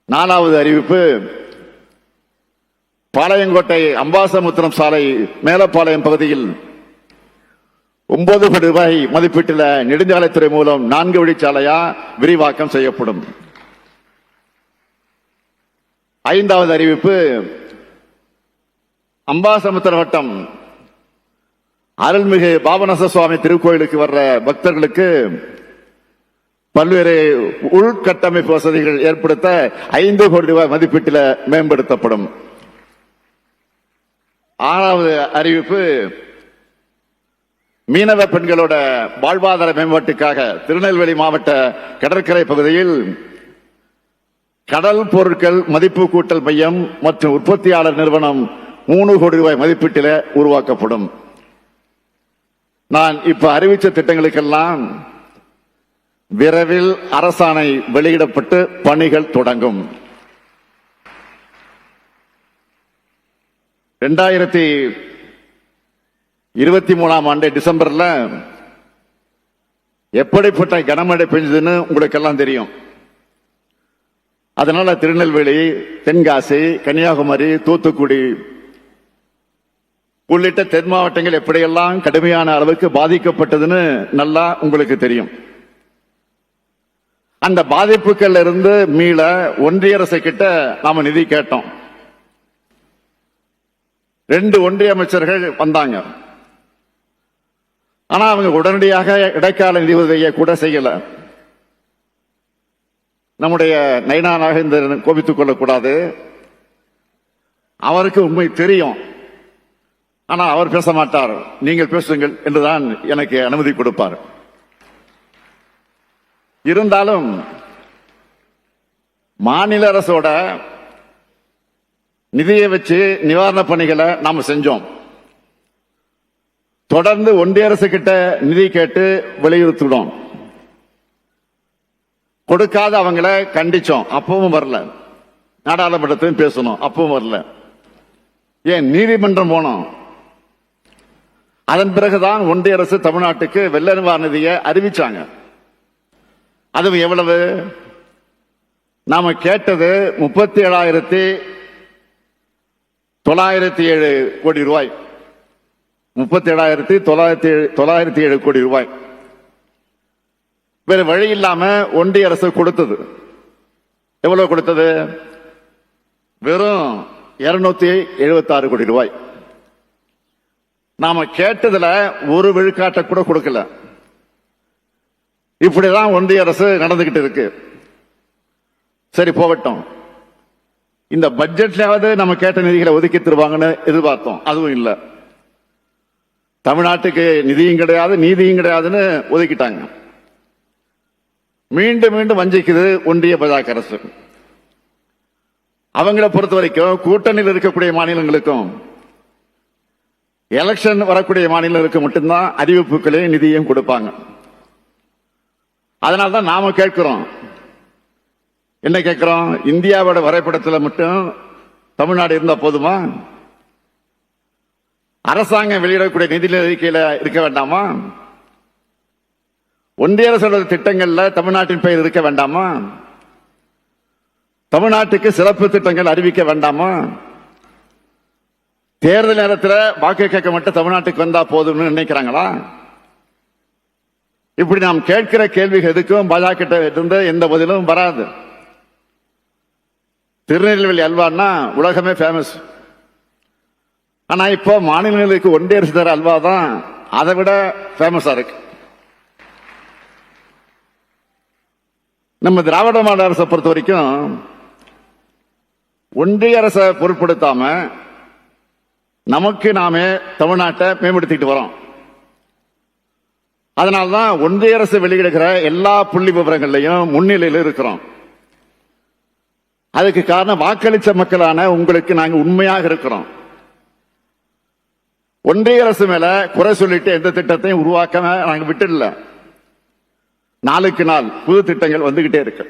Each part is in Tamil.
நாலாவது அறிவிப்பு, பாளையங்கோட்டை அம்பாசமுத்திரம் சாலை மேலப்பாளையம் பகுதியில் 9 கோடி ரூபாய் மதிப்பீட்டில் நெடுஞ்சாலைத்துறை மூலம் 4 வழிச்சாலையா விரிவாக்கம் செய்யப்படும். ஐந்தாவது அறிவிப்பு, அம்பாசமுத்திரம் வட்டம் அருள்மிகு பாபநாச சுவாமி திருக்கோயிலுக்கு வர்ற பக்தர்களுக்கு பல்வேறு உள்கட்டமைப்பு வசதிகள் ஏற்படுத்த 5 கோடி ரூபாய் மதிப்பீட்டில் மேம்படுத்தப்படும். ஆறாவது அறிவிப்பு, மீனவ பெண்களோட வாழ்வாதார மேம்பாட்டுக்காக திருநெல்வேலி மாவட்ட கடற்கரை பகுதியில் கடல் பொருட்கள் மதிப்பு கூட்டல் மையம் மற்றும் உற்பத்தியாளர் நிறுவனம் 3 கோடி ரூபாய் மதிப்பீட்டில் உருவாக்கப்படும். நான் இப்ப அறிவித்த திட்டங்களுக்கெல்லாம் விரைவில் அரசாணை வெளியிடப்பட்டு பணிகள் தொடங்கும். 2023ஆம் ஆண்டு டிசம்பர்ல எப்படிப்பட்ட கனமழை பெஞ்சதுன்னு உங்களுக்கு எல்லாம் தெரியும். அதனால திருநெல்வேலி, தென்காசி, கன்னியாகுமரி, தூத்துக்குடி உள்ளிட்ட தென் மாவட்டங்கள் எப்படியெல்லாம் கடுமையான அளவுக்கு பாதிக்கப்பட்டதுன்னு நல்லா உங்களுக்கு தெரியும். அந்த பாதிப்புகள் இருந்து மீள ஒன்றிய அரசு கிட்ட நாம நிதி கேட்டோம். 2 ஒன்றிய அமைச்சர்கள் வந்தாங்க. ஆனா அவங்க உடனடியாக இடைக்கால நிதி உதவியை கூட செய்யல. நம்முடைய நைனா நாகேந்திரன் கோபித்துக் கொள்ளக்கூடாது. அவருக்கு உண்மை தெரியும். ஆனா அவர் பேச மாட்டார். நீங்கள் பேசுங்கள் என்றுதான் எனக்கு அனுமதி கொடுப்பார். இருந்தாலும் மாநில அரசோட நிதியை வச்சு நிவாரண பணிகளை நாம செஞ்சோம். தொடர்ந்து ஒன்றிய அரசு கிட்ட நிதி கேட்டு வலியுறுத்தினோம். கொடுக்காத அவங்கள கண்டிச்சோம். அப்பவும் வரல. நாடாளுமன்றத்தையும் பேசணும். அப்பவும் வரல. ஏன் நீதிமன்றம் போனோம். அதன் பிறகுதான் ஒன்றிய அரசு தமிழ்நாட்டுக்கு வெள்ள நிவாரண நிதியை அறிவிச்சாங்க. அதுவும் எவ்வளவு? நாம கேட்டது 37,907 கோடி ரூபாய். 37,907 கோடி ரூபாய். வேற வழி இல்லாம ஒன்றிய அரசு கொடுத்தது. எவ்வளவு கொடுத்தது? வெறும் 276 கோடி ரூபாய். நாம கேட்டதுல ஒரு விழுக்காட்டை கூட கொடுக்கல. இப்படிதான் ஒன்றிய அரசு நடந்துகிட்டு இருக்கு. சரி, போகட்டும். இந்த பட்ஜெட்லாவது நம்ம கேட்ட நிதிகளை ஒதுக்கி தருவாங்கன்னு எதிர்பார்த்தோம். அதுவும் இல்ல. தமிழ்நாட்டுக்கு நிதியும் கிடையாது, நீதியும் கிடையாதுன்னு ஒதுக்கிட்டாங்க. மீண்டும் மீண்டும் வஞ்சிக்குது ஒன்றிய பாஜக அரசு. அவங்களை பொறுத்த வரைக்கும் கூட்டணியில் இருக்கக்கூடிய மாநிலங்களுக்கும் எலெக்ஷன் வரக்கூடிய மாநிலங்களுக்கு மட்டும்தான் அறிவிப்புகளையும் நிதியும் கொடுப்பாங்க. அதனால்தான் நாம கேட்கிறோம். என்ன கேட்கிறோம்? இந்தியாவோட வரைபடத்தில் மட்டும் தமிழ்நாடு இருந்தா போதுமா? அரசாங்கம் வெளியிடக்கூடிய நிதி அறிக்கையில இருக்க வேண்டாமா? ஒன்றிய அரசோட திட்டங்கள்ல தமிழ்நாட்டின் பெயர் இருக்க வேண்டாமா? தமிழ்நாட்டுக்கு சிறப்பு திட்டங்கள் அறிவிக்க வேண்டாமா? தேர்தல் நேரத்தில் வாக்கு கேட்க மட்டும் தமிழ்நாட்டுக்கு வந்தா போதும்னு நினைக்கிறாங்களா? இப்படி நாம் கேட்கிற கேள்விகள் எதுக்கும் பாஜக கிட்ட இருந்து எந்த பதிலும் வராது. திருநெல்வேலி அல்வான்னா உலகமே ஃபேமஸ். ஆனா இப்போ மாநிலங்களுக்கு ஒன்றிய அரசு தர அல்வா தான் அதை விட ஃபேமஸா இருக்கு. நம்ம திராவிட மாடல் அரசை பொறுத்த வரைக்கும் ஒன்றிய அரசை பொருட்படுத்தாம நமக்கு நாமே தமிழ்நாட்டை மேம்படுத்திட்டு வரோம். அதனால்தான் ஒன்றிய அரசு வெளியிடுகிற எல்லா புள்ளி விவரங்களையும் முன்னிலையில் இருக்கிறோம். அதுக்கு காரணம் வாக்களிச்ச மக்களான உங்களுக்கு நாங்க உண்மையாக இருக்கிறோம். ஒன்றிய அரசு மேல குறை சொல்லிட்டு எந்த திட்டத்தையும் உருவாக்க நாங்க விட்டுடல. நாளுக்கு நாள் புது திட்டங்கள் வந்துகிட்டே இருக்கு.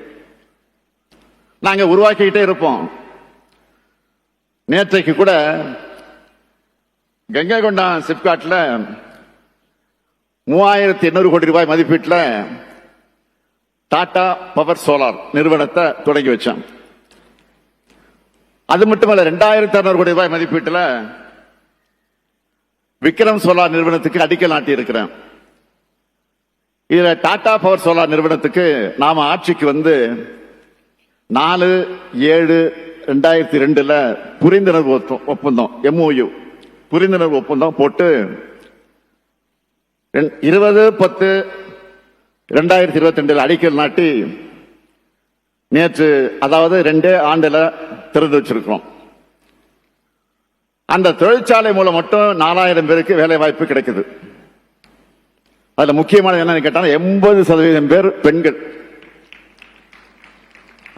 நாங்க உருவாக்கிக்கிட்டே இருப்போம். நேற்றைக்கு கூட கங்கை கொண்டா சிப்காட்ல 3800 கோடி ரூபாய் மதிப்பீட்டில் டாடா பவர் சோலார் நிறுவனத்தை தொடங்கி வச்சோம். அது மட்டுமல்ல, 2600 கோடி ரூபாய் மதிப்பீட்டில் விக்ரம் சோலார் நிறுவனத்துக்கு அடிக்கல் நாட்டி இருக்கிறேன். இதுல டாடா பவர் சோலார் நிறுவனத்துக்கு நாம ஆட்சிக்கு வந்து 4/7/2002 புரிந்துணர்வு ஒப்பந்தம் MOU புரிந்துணர்வு ஒப்பந்தம் போட்டு 20/10/2022 அடிக்கல் நாட்டி நேற்று, அதாவது 2 ஆண்டுல திறந்து வச்சிருக்கிறோம். அந்த தொழிற்சாலை மூலம் மட்டும் 4000 பேருக்கு வேலை வாய்ப்பு கிடைக்குது. அதுல முக்கியமானது என்னன்னு கேட்டா 80% பேர் பெண்கள்.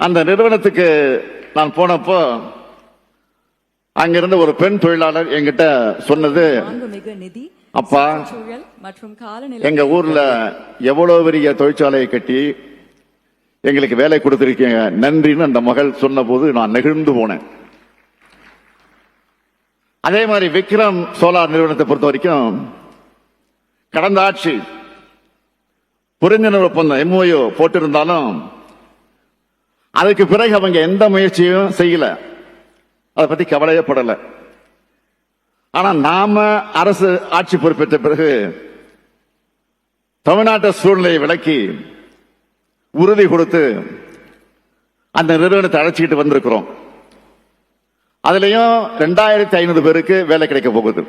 அந்த நிறுவனத்துக்கு நான் போனப்போ அங்கிருந்த ஒரு பெண் தொழிலாளர் என்கிட்ட சொன்னது, அப்பா எங்க ஊர்ல எவ்வளவு பெரிய தொழிற்சாலையை கட்டி எங்களுக்கு வேலை கொடுத்திருக்கீங்க, நன்றின்னு அந்த மகள் சொன்ன போது நான் நெகிழ்ந்து போனேன். அதே மாதிரி விக்ரம் சோலார் நிறுவனத்தை பொறுத்த வரைக்கும் கடந்த ஆட்சி புரிந்துணர்வு ஒப்பந்தம் MOU போட்டிருந்தாலும் அதுக்கு பிறகு அவங்க எந்த முயற்சியும் செய்யல, அதை பத்தி கவலையே படல. ஆனா நாம அரசு ஆட்சி பொறுப்பேற்ற பிறகு தமிழ்நாட்டு சூழ்நிலையை விளக்கி உறுதி கொடுத்து அந்த நிறுவனத்தை அழைச்சிக்கிட்டு வந்திருக்கிறோம். அதுலயும் 2500 பேருக்கு வேலை கிடைக்க போகுது.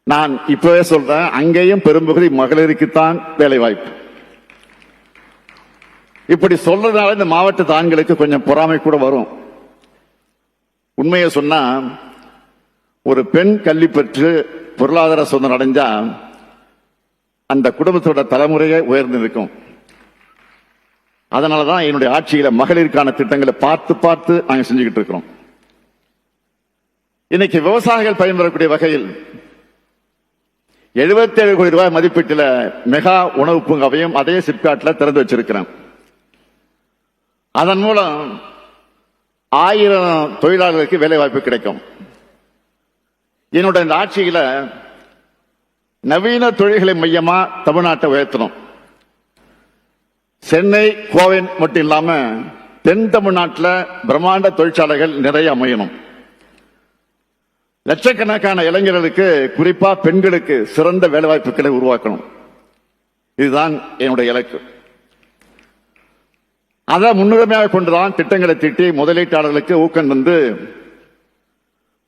நான் இப்பவே சொல்றேன், அங்கேயும் பெரும்பகுதி மகளிருக்குத்தான் வேலை வாய்ப்பு. இப்படி சொல்றதுனால இந்த மாவட்ட ஆண்களுக்கு கொஞ்சம் பொறாமை கூட வரும். உண்மையை சொன்னா, ஒரு பெண் கல்வி பெற்று பொருளாதார சுதந்திரம் அடைஞ்சா அந்த குடும்பத்தோட தலைமுறையே உயர்ந்து இருக்கும். அதனாலதான் என்னுடைய ஆட்சியில மகளிருக்கான திட்டங்களை பார்த்து பார்த்து நாங்க செஞ்சுக்கிட்டு இருக்கிறோம். இன்னைக்கு விவசாயிகள் பயன்பெறக்கூடிய வகையில் 77 கோடி ரூபாய் மதிப்பீட்டில் மெகா உணவு பூங்காவையும் அதே சிப்காட்ல திறந்து வச்சிருக்கிறேன். அதன் மூலம் 1000 தொழிலாளர்களுக்கு வேலை வாய்ப்பு கிடைக்கும். என்னுடைய இந்த ஆட்சியில நவீன தொழில்களை மையமா தமிழ்நாட்டை உயர்த்தணும். சென்னை, கோவை மட்டும் இல்லாம தென் தமிழ்நாட்டில் பிரம்மாண்ட தொழிற்சாலைகள் நிறைய அமையணும். லட்சக்கணக்கான இளைஞர்களுக்கு, குறிப்பா பெண்களுக்கு சிறந்த வேலைவாய்ப்புகளை உருவாக்கணும். இதுதான் என்னுடைய இலக்கு. அதை முன்னுரிமையாக கொண்டுதான் திட்டங்களை தீட்டி முதலீட்டாளர்களுக்கு ஊக்கம் வந்து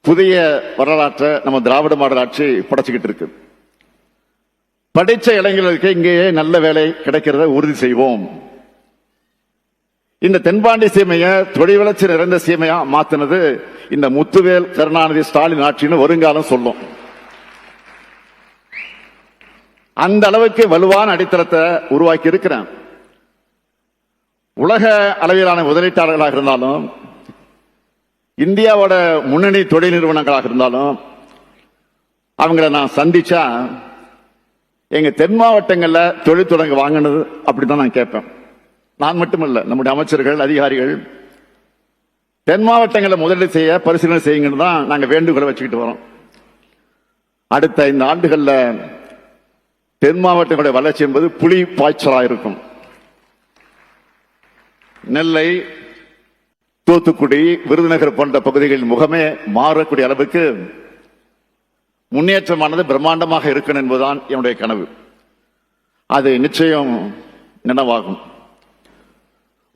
புதிய வரலாற்றை நம்ம திராவிட மாடல் ஆட்சி படைச்சுக்கிட்டு இருக்கு. படிச்ச இளைஞர்களுக்கு இங்கேயே நல்ல வேலை கிடைக்கிறத உறுதி செய்வோம். இந்த தென்பாண்டி சீமையை தொழில் வளர்ச்சி நிறைந்த சீமையா மாத்தினது இந்த முத்துவேல் கருணாநிதி ஸ்டாலின் ஆட்சின்னு வருங்காலம் சொல்லும். அந்த அளவுக்கு வலுவான அடித்தளத்தை உருவாக்கி இருக்கிறேன். உலக அளவிலான முதலீட்டாளர்களாக இருந்தாலும், இந்தியாவோட முன்னணி தொழில் நிறுவனங்களாக இருந்தாலும், அவங்களை நான் சந்திச்சா எங்க தென் மாவட்டங்கள்ல தொழில் தொடங்க வாங்கினது அப்படிதான் நான் கேட்பேன். நான் மட்டுமல்ல, நம்முடைய அமைச்சர்கள், அதிகாரிகள் தென் மாவட்டங்களை முதலீடு செய்ய பரிசீலனை செய்யுங்கன்னு தான் நாங்க வேண்டுகோளை வச்சுக்கிட்டு வரோம். அடுத்த 5 ஆண்டுகள்ல தென் மாவட்டங்களுடைய வளர்ச்சி என்பது புலி பாய்ச்சலா இருக்கும். நெல்லை, தூத்துக்குடி, விருதுநகர் போன்ற பகுதிகளின் முகமே மாறக்கூடிய அளவுக்கு முன்னேற்றமானது பிரம்மாண்டமாக இருக்கணும் என்பதுதான் என்னுடைய கனவு. அது நிச்சயம் நினைவாகும்.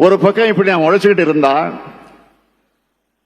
ஒரு பக்கம் இப்படி நான் உழைச்சுக்கிட்டு இருந்தா